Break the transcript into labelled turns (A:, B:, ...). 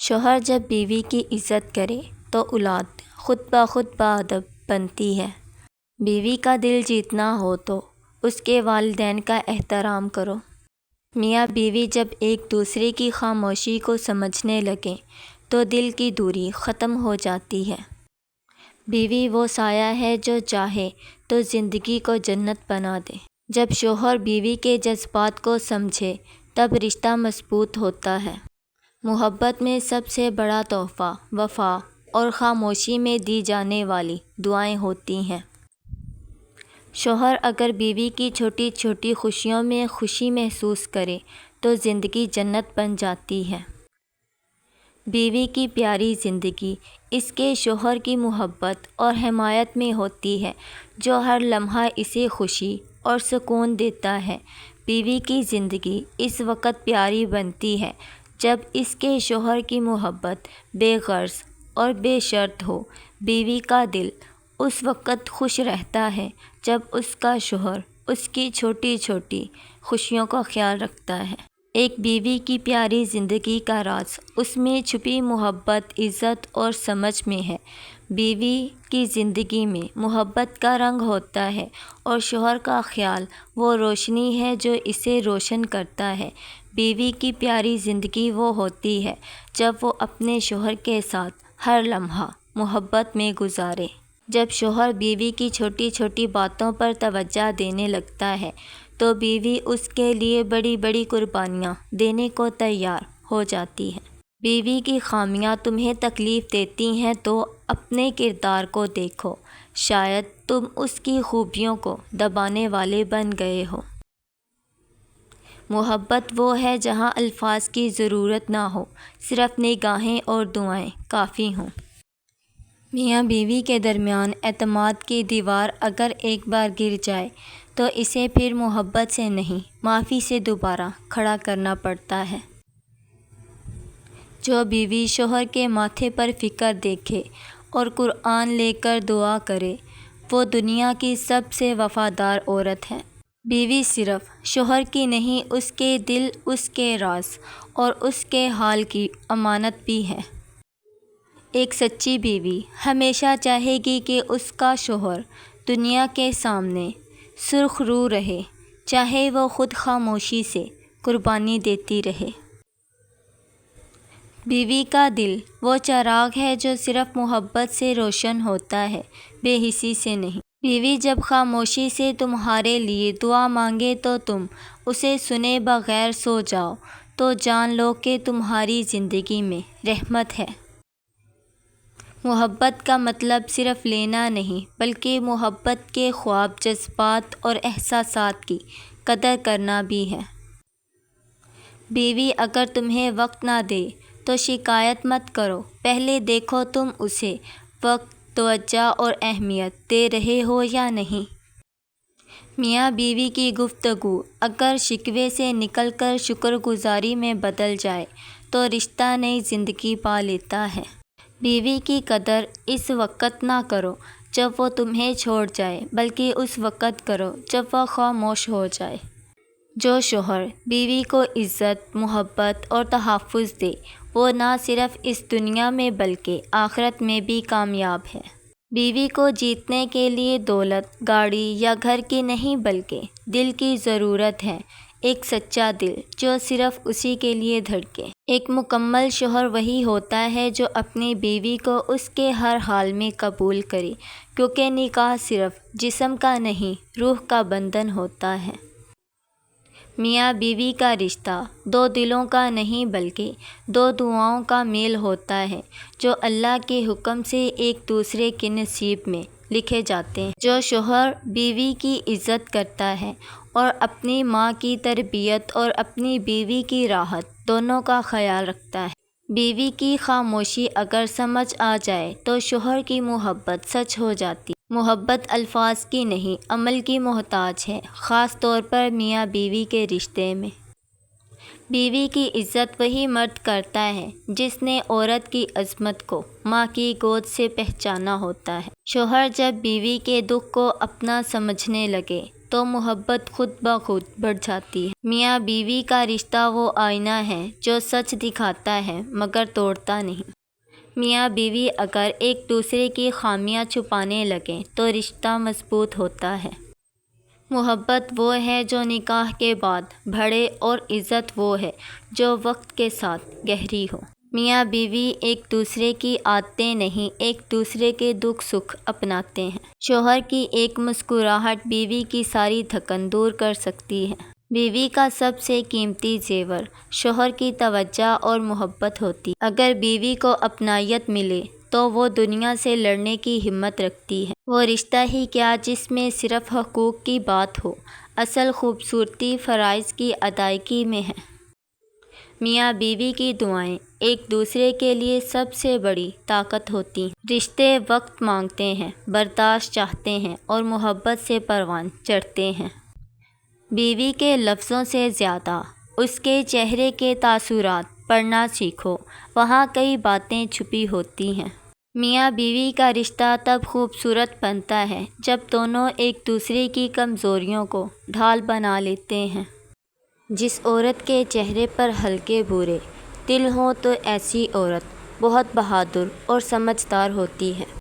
A: شوہر جب بیوی کی عزت کرے تو اولاد خود بخود باادب بنتی ہے۔ بیوی کا دل جیتنا ہو تو اس کے والدین کا احترام کرو۔ میاں بیوی جب ایک دوسرے کی خاموشی کو سمجھنے لگیں تو دل کی دوری ختم ہو جاتی ہے۔ بیوی وہ سایہ ہے جو چاہے تو زندگی کو جنت بنا دے۔ جب شوہر بیوی کے جذبات کو سمجھے تب رشتہ مضبوط ہوتا ہے۔ محبت میں سب سے بڑا تحفہ وفا اور خاموشی میں دی جانے والی دعائیں ہوتی ہیں۔ شوہر اگر بیوی کی چھوٹی چھوٹی خوشیوں میں خوشی محسوس کرے تو زندگی جنت بن جاتی ہے۔ بیوی کی پیاری زندگی اس کے شوہر کی محبت اور حمایت میں ہوتی ہے جو ہر لمحہ اسے خوشی اور سکون دیتا ہے۔ بیوی کی زندگی اس وقت پیاری بنتی ہے جب اس کے شوہر کی محبت بے غرض اور بے شرط ہو۔ بیوی کا دل اس وقت خوش رہتا ہے جب اس کا شوہر اس کی چھوٹی چھوٹی خوشیوں کا خیال رکھتا ہے۔ ایک بیوی کی پیاری زندگی کا راز اس میں چھپی محبت، عزت اور سمجھ میں ہے۔ بیوی کی زندگی میں محبت کا رنگ ہوتا ہے اور شوہر کا خیال وہ روشنی ہے جو اسے روشن کرتا ہے۔ بیوی کی پیاری زندگی وہ ہوتی ہے جب وہ اپنے شوہر کے ساتھ ہر لمحہ محبت میں گزارے۔ جب شوہر بیوی کی چھوٹی چھوٹی باتوں پر توجہ دینے لگتا ہے تو بیوی اس کے لیے بڑی بڑی قربانیاں دینے کو تیار ہو جاتی ہے۔ بیوی کی خامیاں تمہیں تکلیف دیتی ہیں تو اپنے کردار کو دیکھو، شاید تم اس کی خوبیوں کو دبانے والے بن گئے ہو۔ محبت وہ ہے جہاں الفاظ کی ضرورت نہ ہو، صرف نگاہیں اور دعائیں کافی ہوں۔ میاں بیوی کے درمیان اعتماد کی دیوار اگر ایک بار گر جائے تو اسے پھر محبت سے نہیں، معافی سے دوبارہ کھڑا کرنا پڑتا ہے۔ جو بیوی شوہر کے ماتھے پر فکر دیکھے اور قرآن لے کر دعا کرے وہ دنیا کی سب سے وفادار عورت ہے۔ بیوی صرف شوہر کی نہیں، اس کے دل، اس کے راز اور اس کے حال کی امانت بھی ہے۔ ایک سچی بیوی ہمیشہ چاہے گی کہ اس کا شوہر دنیا کے سامنے سرخ رو رہے، چاہے وہ خود خاموشی سے قربانی دیتی رہے۔ بیوی کا دل وہ چراغ ہے جو صرف محبت سے روشن ہوتا ہے، بے حسی سے نہیں۔ بیوی جب خاموشی سے تمہارے لیے دعا مانگے تو تم اسے سنے بغیر سو جاؤ تو جان لو کہ تمہاری زندگی میں رحمت ہے۔ محبت کا مطلب صرف لینا نہیں بلکہ محبت کے خواب، جذبات اور احساسات کی قدر کرنا بھی ہے۔ بیوی اگر تمہیں وقت نہ دے تو شکایت مت کرو، پہلے دیکھو تم اسے وقت، توجہ اور اہمیت دے رہے ہو یا نہیں۔ میاں بیوی کی گفتگو اگر شکوے سے نکل کر شکر گزاری میں بدل جائے تو رشتہ نئی زندگی پا لیتا ہے۔ بیوی کی قدر اس وقت نہ کرو جب وہ تمہیں چھوڑ جائے بلکہ اس وقت کرو جب وہ خاموش ہو جائے۔ جو شوہر بیوی کو عزت، محبت اور تحفظ دے وہ نہ صرف اس دنیا میں بلکہ آخرت میں بھی کامیاب ہے۔ بیوی کو جیتنے کے لیے دولت، گاڑی یا گھر کی نہیں بلکہ دل کی ضرورت ہے، ایک سچا دل جو صرف اسی کے لیے دھڑکے۔ ایک مکمل شوہر وہی ہوتا ہے جو اپنی بیوی کو اس کے ہر حال میں قبول کرے، کیونکہ نکاح صرف جسم کا نہیں روح کا بندھن ہوتا ہے۔ میاں بیوی کا رشتہ دو دلوں کا نہیں بلکہ دو دعاؤں کا میل ہوتا ہے جو اللہ کے حکم سے ایک دوسرے کے نصیب میں لکھے جاتے ہیں۔ جو شوہر بیوی کی عزت کرتا ہے اور اپنی ماں کی تربیت اور اپنی بیوی کی راحت دونوں کا خیال رکھتا ہے۔ بیوی کی خاموشی اگر سمجھ آ جائے تو شوہر کی محبت سچ ہو جاتی ہے۔ محبت الفاظ کی نہیں عمل کی محتاج ہے، خاص طور پر میاں بیوی کے رشتے میں۔ بیوی کی عزت وہی مرد کرتا ہے جس نے عورت کی عظمت کو ماں کی گود سے پہچانا ہوتا ہے۔ شوہر جب بیوی کے دکھ کو اپنا سمجھنے لگے تو محبت خود بخود بڑھ جاتی ہے۔ میاں بیوی کا رشتہ وہ آئینہ ہے جو سچ دکھاتا ہے مگر توڑتا نہیں۔ میاں بیوی اگر ایک دوسرے کی خامیاں چھپانے لگیں تو رشتہ مضبوط ہوتا ہے۔ محبت وہ ہے جو نکاح کے بعد بڑھے اور عزت وہ ہے جو وقت کے ساتھ گہری ہو۔ میاں بیوی ایک دوسرے کی عادتیں نہیں، ایک دوسرے کے دکھ سکھ اپناتے ہیں۔ شوہر کی ایک مسکراہٹ بیوی کی ساری تھکن دور کر سکتی ہے۔ بیوی کا سب سے قیمتی زیور شوہر کی توجہ اور محبت ہوتی ہے۔ اگر بیوی کو اپنائیت ملے تو وہ دنیا سے لڑنے کی ہمت رکھتی ہے۔ وہ رشتہ ہی کیا جس میں صرف حقوق کی بات ہو، اصل خوبصورتی فرائض کی ادائیگی میں ہے۔ میاں بیوی کی دعائیں ایک دوسرے کے لیے سب سے بڑی طاقت ہوتی ہیں۔ رشتے وقت مانگتے ہیں، برداشت چاہتے ہیں اور محبت سے پروان چڑھتے ہیں۔ بیوی کے لفظوں سے زیادہ اس کے چہرے کے تاثرات پڑھنا سیکھو، وہاں کئی باتیں چھپی ہوتی ہیں۔ میاں بیوی کا رشتہ تب خوبصورت بنتا ہے جب دونوں ایک دوسرے کی کمزوریوں کو ڈھال بنا لیتے ہیں۔ جس عورت کے چہرے پر ہلکے برے دل ہوں تو ایسی عورت بہت بہادر اور سمجھدار ہوتی ہے۔